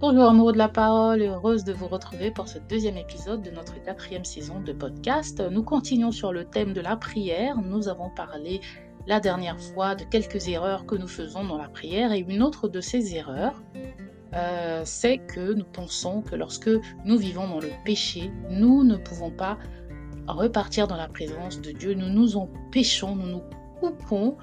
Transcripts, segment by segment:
Bonjour amoureux de la parole, heureuse de vous retrouver pour ce deuxième épisode de notre quatrième saison de podcast. Nous continuons sur le thème de la prière. Nous avons parlé la dernière fois de quelques erreurs que nous faisons dans la prière et une autre de ces erreurs, c'est que nous pensons que lorsque nous vivons dans le péché, nous ne pouvons pas repartir dans la présence de Dieu. Nous nous empêchons, nous nous coupons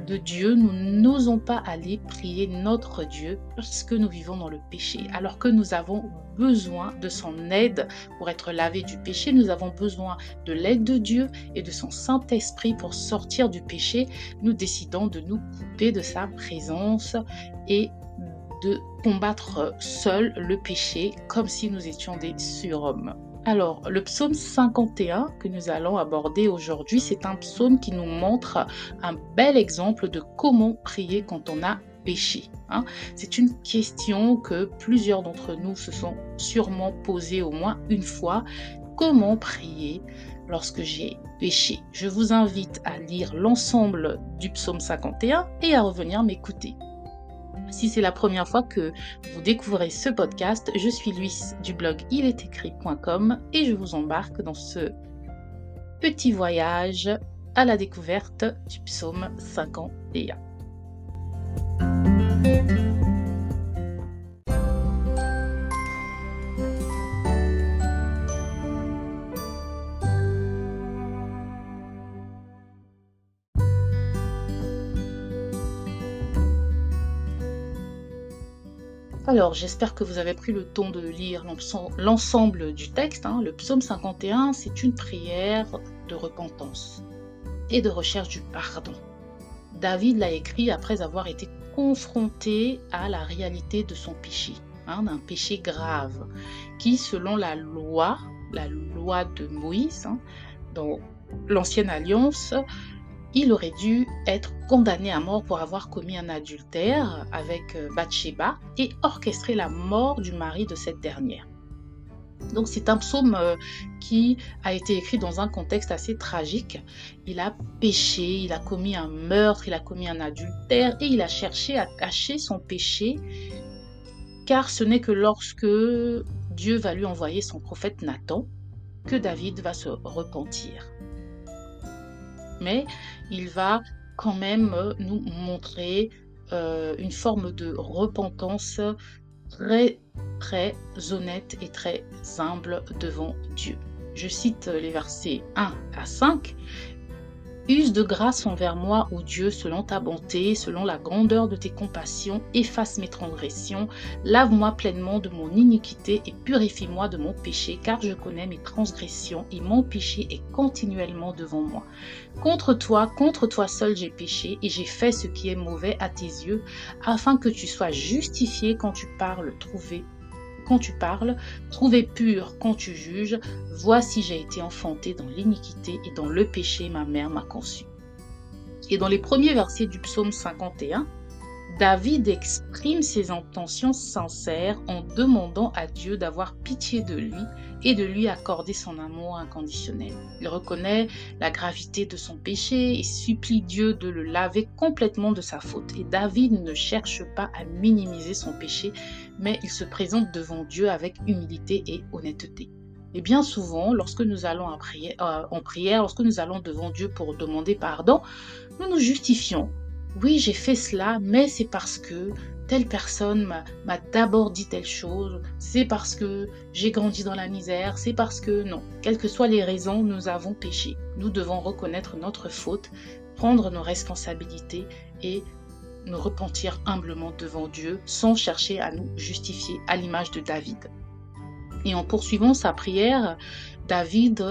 de Dieu, nous n'osons pas aller prier notre Dieu parce que nous vivons dans le péché, alors que nous avons besoin de son aide pour être lavés du péché, nous avons besoin de l'aide de Dieu et de son Saint-Esprit pour sortir du péché. Nous décidons de nous couper de sa présence et de combattre seul le péché comme si nous étions des surhommes. Alors, le psaume 51 que nous allons aborder aujourd'hui, c'est un psaume qui nous montre un bel exemple de comment prier quand on a péché. C'est une question que plusieurs d'entre nous se sont sûrement posée au moins une fois. Comment prier lorsque j'ai péché? Je vous invite à lire l'ensemble du psaume 51 et à revenir m'écouter. Si c'est la première fois que vous découvrez ce podcast, je suis Luis du blog ilétécrit.com et je vous embarque dans ce petit voyage à la découverte du psaume 51. Alors, j'espère que vous avez pris le temps de lire l'ensemble du texte. Le psaume 51, c'est une prière de repentance et de recherche du pardon. David l'a écrit après avoir été confronté à la réalité de son péché, d'un péché grave, qui, selon la loi de Moïse, dans l'Ancienne Alliance, il aurait dû être condamné à mort pour avoir commis un adultère avec Bathsheba et orchestré la mort du mari de cette dernière. Donc c'est un psaume qui a été écrit dans un contexte assez tragique. Il a péché, il a commis un meurtre, il a commis un adultère et il a cherché à cacher son péché, car ce n'est que lorsque Dieu va lui envoyer son prophète Nathan que David va se repentir. Mais il va quand même nous montrer une forme de repentance très, très honnête et très humble devant Dieu. Je cite les versets 1 à 5. Use de grâce envers moi, ô Dieu, selon ta bonté, selon la grandeur de tes compassions, efface mes transgressions, lave-moi pleinement de mon iniquité et purifie-moi de mon péché, car je connais mes transgressions et mon péché est continuellement devant moi. Contre toi seul j'ai péché et j'ai fait ce qui est mauvais à tes yeux, afin que tu sois justifié quand tu parles, trouvé pur quand tu juges. Voici, j'ai été enfanté dans l'iniquité et dans le péché, ma mère m'a conçu. Et dans les premiers versets du psaume 51, David exprime ses intentions sincères en demandant à Dieu d'avoir pitié de lui et de lui accorder son amour inconditionnel. Il reconnaît la gravité de son péché et supplie Dieu de le laver complètement de sa faute. Et David ne cherche pas à minimiser son péché, mais il se présente devant Dieu avec humilité et honnêteté. Et bien souvent, lorsque nous allons en prière, lorsque nous allons devant Dieu pour demander pardon, nous nous justifions. Oui, j'ai fait cela, mais c'est parce que telle personne m'a d'abord dit telle chose, c'est parce que j'ai grandi dans la misère, c'est parce que non. Quelles que soient les raisons, nous avons péché. Nous devons reconnaître notre faute, prendre nos responsabilités et nous repentir humblement devant Dieu sans chercher à nous justifier à l'image de David. Et en poursuivant sa prière, David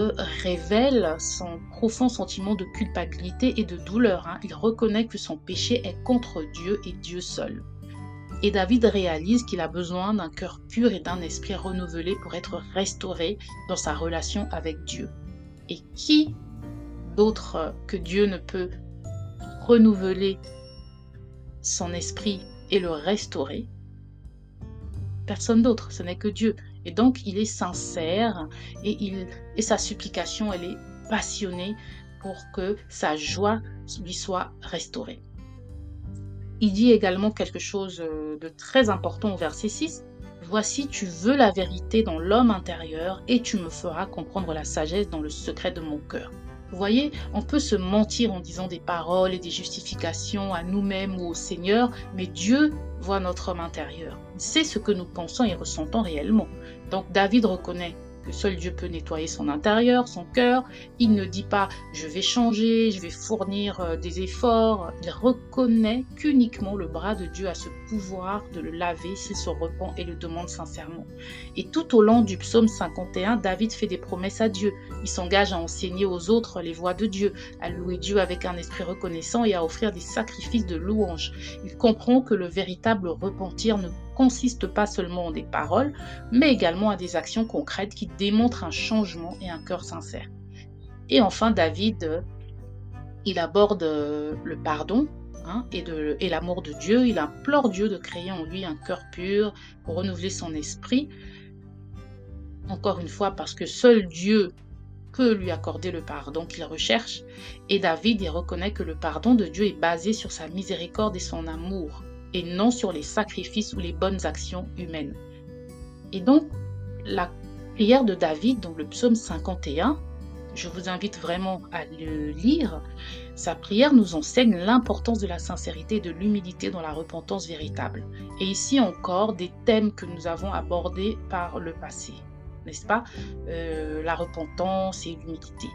révèle son profond sentiment de culpabilité et de douleur. Il reconnaît que son péché est contre Dieu et Dieu seul. Et David réalise qu'il a besoin d'un cœur pur et d'un esprit renouvelé pour être restauré dans sa relation avec Dieu. Et qui d'autre que Dieu ne peut renouveler son esprit et le restaurer? Personne d'autre, ce n'est que Dieu. Et donc, il est sincère et sa supplication, elle est passionnée pour que sa joie lui soit restaurée. Il dit également quelque chose de très important au verset 6. Voici, tu veux la vérité dans l'homme intérieur et tu me feras comprendre la sagesse dans le secret de mon cœur. Vous voyez, on peut se mentir en disant des paroles et des justifications à nous-mêmes ou au Seigneur, mais Dieu voit notre homme intérieur. Il sait ce que nous pensons et ressentons réellement. Donc David reconnaît que seul Dieu peut nettoyer son intérieur, son cœur. Il ne dit pas « je vais changer, je vais fournir des efforts ». Il reconnaît qu'uniquement le bras de Dieu a ce pouvoir de le laver s'il se repent et le demande sincèrement. Et tout au long du psaume 51, David fait des promesses à Dieu. Il s'engage à enseigner aux autres les voies de Dieu, à louer Dieu avec un esprit reconnaissant et à offrir des sacrifices de louange. Il comprend que le véritable repentir ne consiste pas seulement en des paroles, mais également à des actions concrètes qui démontrent un changement et un cœur sincère. Et enfin, David, il aborde le pardon et l'amour de Dieu. Il implore Dieu de créer en lui un cœur pur pour renouveler son esprit. Encore une fois, parce que seul Dieu peut lui accorder le pardon qu'il recherche. Et David, il reconnaît que le pardon de Dieu est basé sur sa miséricorde et son amour, et non sur les sacrifices ou les bonnes actions humaines. Et donc, la prière de David, donc le psaume 51, je vous invite vraiment à le lire. Sa prière nous enseigne l'importance de la sincérité et de l'humilité dans la repentance véritable. Et ici encore, des thèmes que nous avons abordés par le passé, n'est-ce pas? La repentance et l'humilité.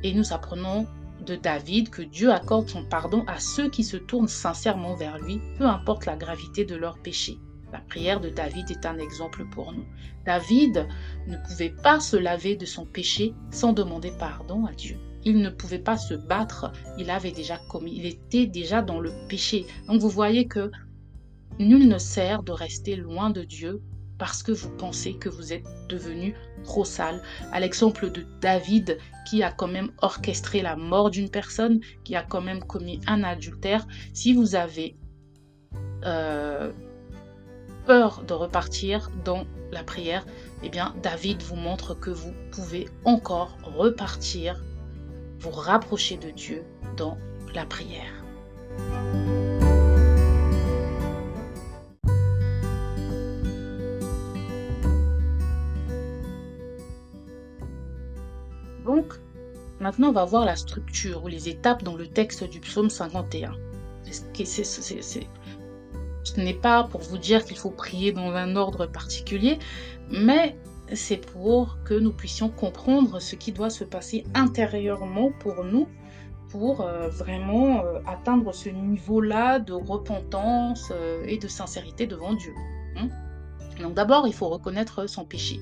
Et nous apprenons de David que Dieu accorde son pardon à ceux qui se tournent sincèrement vers lui, peu importe la gravité de leur péché. La prière de David est un exemple pour nous. David ne pouvait pas se laver de son péché sans demander pardon à Dieu. Il ne pouvait pas se battre, il était déjà dans le péché. Donc vous voyez que nul ne sert de rester loin de Dieu parce que vous pensez que vous êtes devenu trop sale. À l'exemple de David, qui a quand même orchestré la mort d'une personne, qui a quand même commis un adultère, si vous avez peur de repartir dans la prière, eh bien David vous montre que vous pouvez encore repartir, vous rapprocher de Dieu dans la prière. Donc, maintenant, on va voir la structure ou les étapes dans le texte du psaume 51. Ce n'est pas pour vous dire qu'il faut prier dans un ordre particulier, mais c'est pour que nous puissions comprendre ce qui doit se passer intérieurement pour nous, pour vraiment atteindre ce niveau-là de repentance et de sincérité devant Dieu. Donc d'abord, il faut reconnaître son péché.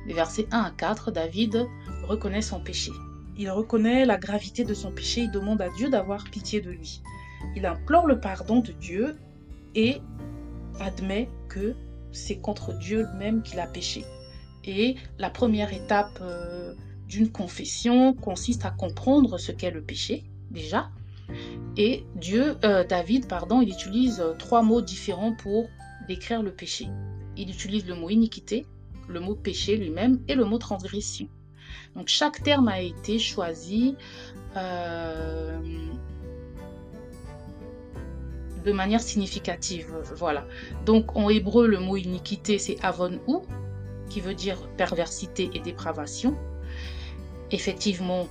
Les versets 1 à 4, David reconnaît son péché. Il reconnaît la gravité de son péché, il demande à Dieu d'avoir pitié de lui. Il implore le pardon de Dieu et admet que c'est contre Dieu lui-même qu'il a péché. Et la première étape d'une confession consiste à comprendre ce qu'est le péché, déjà. Et David, il utilise 3 mots différents pour décrire le péché. Il utilise le mot iniquité, le mot péché lui-même et le mot transgression. Donc chaque terme a été choisi de manière significative. Voilà. Donc en hébreu, le mot iniquité, c'est avon-ou, qui veut dire perversité et dépravation. Effectivement,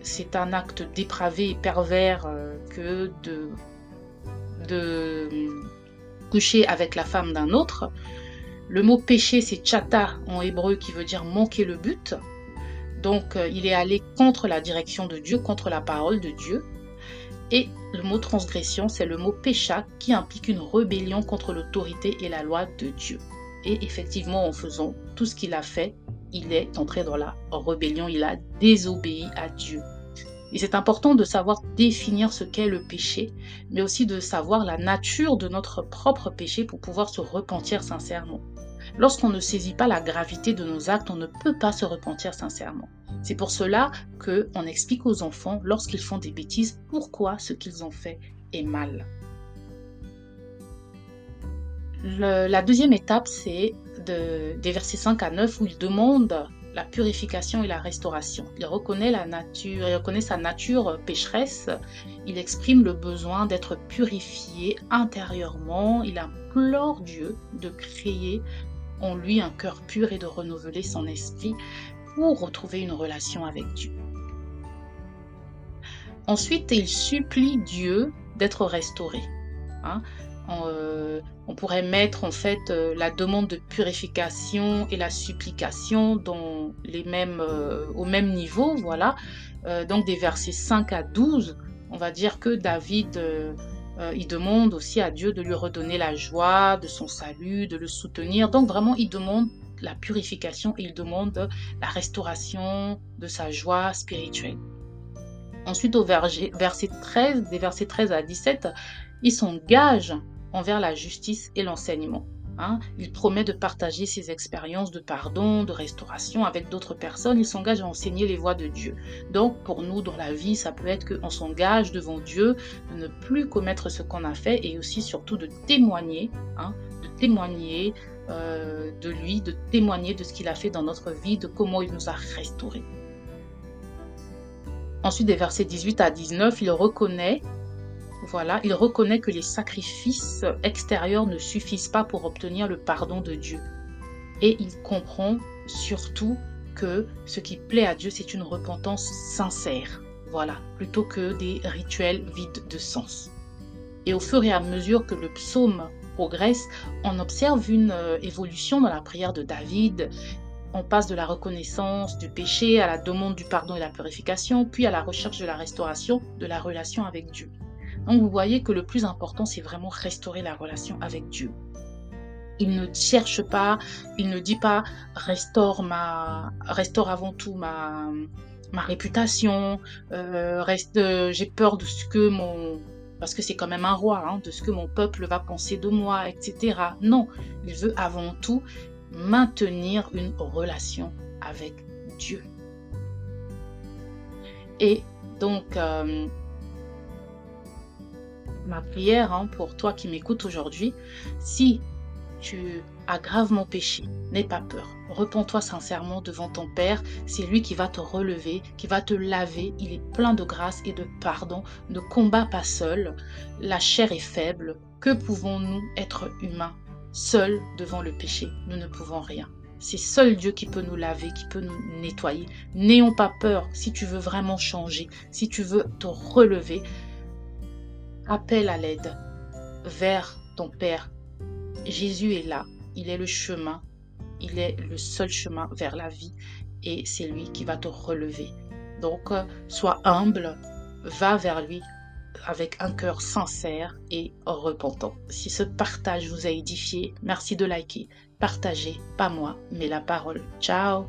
c'est un acte dépravé et pervers que de coucher avec la femme d'un autre. Le mot péché, c'est tchata en hébreu, qui veut dire manquer le but. Donc, il est allé contre la direction de Dieu, contre la parole de Dieu. Et le mot transgression, c'est le mot pécha, qui implique une rébellion contre l'autorité et la loi de Dieu. Et effectivement, en faisant tout ce qu'il a fait, il est entré dans la rébellion, il a désobéi à Dieu. Et c'est important de savoir définir ce qu'est le péché, mais aussi de savoir la nature de notre propre péché pour pouvoir se repentir sincèrement. Lorsqu'on ne saisit pas la gravité de nos actes, on ne peut pas se repentir sincèrement. C'est pour cela qu'on explique aux enfants, lorsqu'ils font des bêtises, pourquoi ce qu'ils ont fait est mal. La deuxième étape, c'est des versets 5 à 9 où il demande la purification et la restauration. Il reconnaît la nature, il reconnaît sa nature pécheresse. Il exprime le besoin d'être purifié intérieurement. Il implore Dieu de créer en lui un cœur pur et de renouveler son esprit pour retrouver une relation avec Dieu. Ensuite, il supplie Dieu d'être restauré. Hein. On pourrait mettre en fait la demande de purification et la supplication dans au même niveau, voilà. Donc des versets 5 à 12, on va dire que David, il demande aussi à Dieu de lui redonner la joie de son salut, de le soutenir. Donc vraiment, il demande la purification et il demande la restauration de sa joie spirituelle. Ensuite, des versets 13 à 17, il s'engage envers la justice et l'enseignement. Hein. Il promet de partager ses expériences de pardon, de restauration avec d'autres personnes. Il s'engage à enseigner les voies de Dieu. Donc, pour nous, dans la vie, ça peut être qu'on s'engage devant Dieu, de ne plus commettre ce qu'on a fait et aussi, surtout, de témoigner, de lui, de témoigner de ce qu'il a fait dans notre vie, de comment il nous a restaurés. Ensuite, des versets 18 à 19, il reconnaît que les sacrifices extérieurs ne suffisent pas pour obtenir le pardon de Dieu. Et il comprend surtout que ce qui plaît à Dieu, c'est une repentance sincère, plutôt que des rituels vides de sens. Et au fur et à mesure que le psaume progresse, on observe une évolution dans la prière de David. On passe de la reconnaissance du péché à la demande du pardon et la purification, puis à la recherche de la restauration de la relation avec Dieu. Donc vous voyez que le plus important, c'est vraiment restaurer la relation avec Dieu. Il ne cherche pas, il ne dit pas restaure avant tout ma réputation, j'ai peur de ce que parce que c'est quand même un roi, de ce que mon peuple va penser de moi, etc. Non, il veut avant tout maintenir une relation avec Dieu. Et donc, ma prière pour toi qui m'écoutes aujourd'hui, si tu as gravement péché, n'aie pas peur. Repens-toi sincèrement devant ton Père. C'est lui qui va te relever, qui va te laver. Il est plein de grâce et de pardon. Ne combat pas seul. La chair est faible. Que pouvons-nous être humains? Seuls devant le péché, nous ne pouvons rien. C'est seul Dieu qui peut nous laver, qui peut nous nettoyer. N'ayons pas peur. Si tu veux vraiment changer, si tu veux te relever, appelle à l'aide vers ton Père. Jésus est là. Il est le chemin. Il est le seul chemin vers la vie. Et c'est lui qui va te relever. Donc, sois humble. Va vers lui avec un cœur sincère et repentant. Si ce partage vous a édifié, merci de liker, partager, pas moi, mais la parole. Ciao!